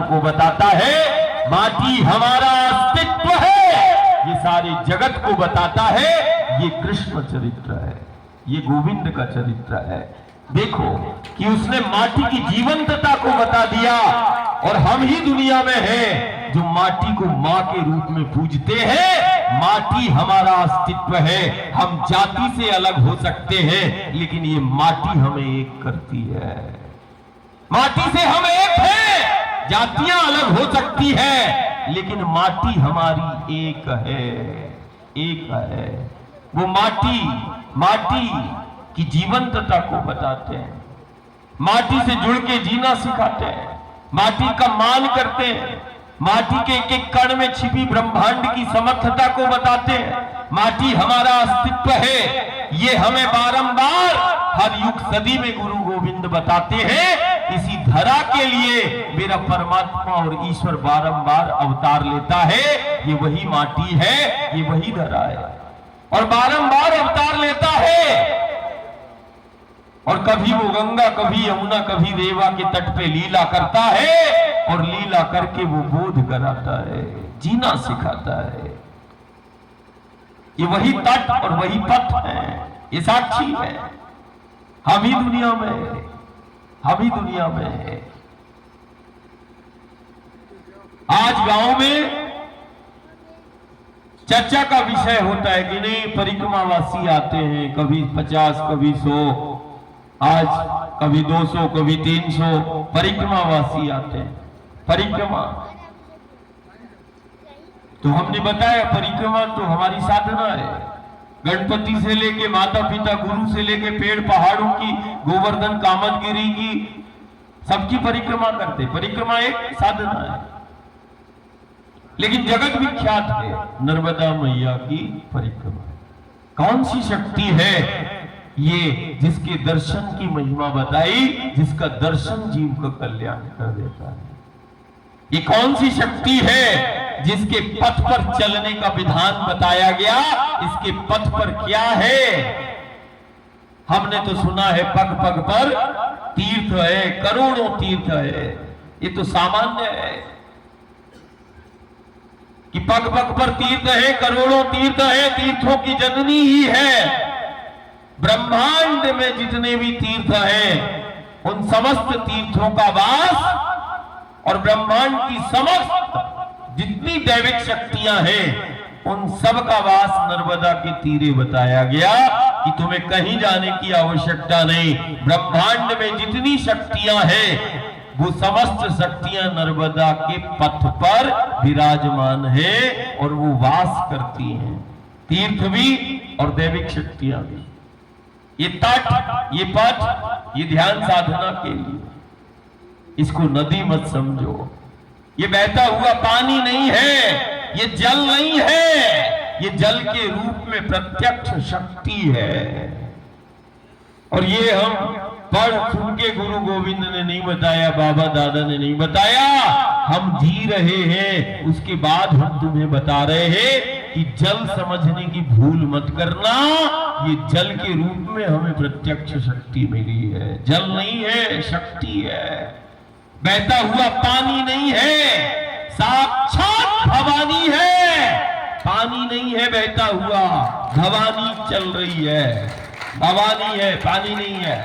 को बताता है, माटी हमारा अस्तित्व है, ये सारे जगत को बताता है। ये कृष्ण चरित्र है, ये गोविंद का चरित्र है। देखो कि उसने माटी की जीवंतता को बता दिया, और हम ही दुनिया में हैं जो माटी को मां के रूप में पूजते हैं। माटी हमारा अस्तित्व है। हम जाति से अलग हो सकते हैं, लेकिन ये माटी हमें एक करती है। माटी से हम एक हैं, जातियां अलग हो सकती है, लेकिन माटी हमारी एक है, एक है। वो माटी की जीवंतता को बताते हैं, माटी से जुड़ के जीना सिखाते हैं, माटी का मान करते हैं, माटी के एक एक कण में छिपी ब्रह्मांड की समर्थता को बताते हैं। माटी हमारा अस्तित्व है, ये हमें बारंबार हर युग सदी में गुरु गोविंद बताते हैं। इसी धरा के लिए मेरा परमात्मा और ईश्वर बारंबार अवतार लेता है। ये वही माटी है, ये वही धरा है, और बारंबार अवतार लेता है। और कभी वो गंगा, कभी यमुना, कभी रेवा के तट पे लीला करता है, और लीला करके वो बोध कराता है, जीना सिखाता है। ये वही तट और वही पथ है, ये साक्षी है। हम ही दुनिया में, हम ही दुनिया में है। आज गांव में चर्चा का विषय होता है कि नहीं, परिक्रमावासी आते हैं, कभी 50, कभी 100, आज कभी 200, कभी 300 परिक्रमावासी आते हैं। परिक्रमा तो हमने बताया, परिक्रमा तो हमारी साधना है। गणपति से लेके माता पिता, गुरु से लेके पेड़ पहाड़ों की, गोवर्धन कामतगिरी की, सबकी परिक्रमा करते। परिक्रमा एक साधना है, लेकिन जगत विख्यात है नर्मदा मैया की परिक्रमा। कौन सी शक्ति है ये, जिसके दर्शन की महिमा बताई, जिसका दर्शन जीव का कल्याण कर देता है? ये कौन सी शक्ति है जिसके पथ पर चलने का विधान बताया गया? इसके पथ पर क्या है? हमने तो सुना है पग पग पर तीर्थ है, करोड़ों तीर्थ है। ये तो सामान्य है कि पग पग पर तीर्थ है, करोड़ों तीर्थ है, तीर्थों की जननी ही है। ब्रह्मांड में जितने भी तीर्थ हैं, उन समस्त तीर्थों का वास और ब्रह्मांड की समस्त जितनी दैविक शक्तियां हैं, उन सब का वास नर्मदा के तीरे बताया गया कि तुम्हें कहीं जाने की आवश्यकता नहीं। ब्रह्मांड में जितनी शक्तियां हैं, वो समस्त शक्तियां नर्मदा के पथ पर विराजमान है, और वो वास करती हैं, तीर्थ भी और दैविक शक्तियां भी। ये तट, ये पथ, ये ध्यान साधना के लिए। इसको नदी मत समझो, ये बहता हुआ पानी नहीं है, ये जल नहीं है, ये जल के रूप में प्रत्यक्ष शक्ति है। और ये हम पढ़ सुन के गुरु गोविंद ने नहीं बताया, बाबा दादा ने नहीं बताया, हम जी रहे हैं। उसके बाद हम तुम्हें बता रहे हैं कि जल समझने की भूल मत करना। ये जल के रूप में हमें प्रत्यक्ष शक्ति मिली है। जल नहीं है, शक्ति है। बहता हुआ पानी नहीं है, साक्षात भवानी है। पानी नहीं है बहता हुआ, भवानी चल रही है, भवानी है, पानी नहीं है।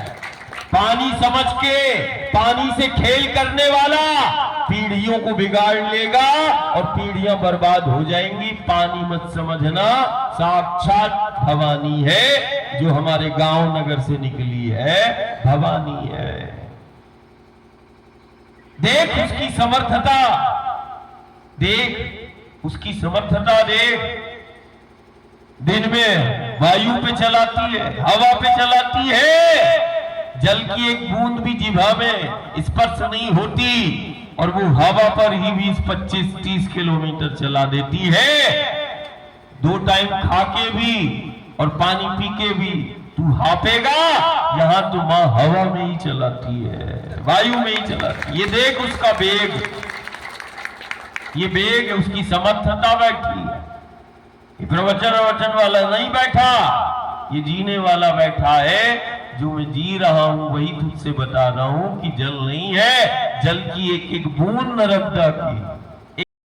पानी समझ के, पानी से खेल करने वाला पीढ़ियों को बिगाड़ लेगा और पीढ़ियां बर्बाद हो जाएंगी। पानी मत समझना, साक्षात भवानी है, जो हमारे गांव नगर से निकली है, भवानी है। देख उसकी समर्थता, देख उसकी समर्थता, देख दिन में वायु पे चलाती है, हवा पे चलाती है। जल की एक बूंद भी जिह्वा में स्पर्श नहीं होती, और वो हवा पर ही 20, 25, 30 किलोमीटर चला देती है। 2 टाइम खा के भी और पानी पी के भी तू हापेगा, यहां तो मां हवा में ही चलाती है, वायु में ही चलाती है। ये देख उसका वेग, ये वेग, उसकी समर्थता बैठी है। ये प्रवचन वाला नहीं बैठा, ये जीने वाला बैठा है, जो मैं जी रहा हूं वही तुझसे बता रहा हूं कि जल नहीं है, जल की एक एक बूंद नर्मदा की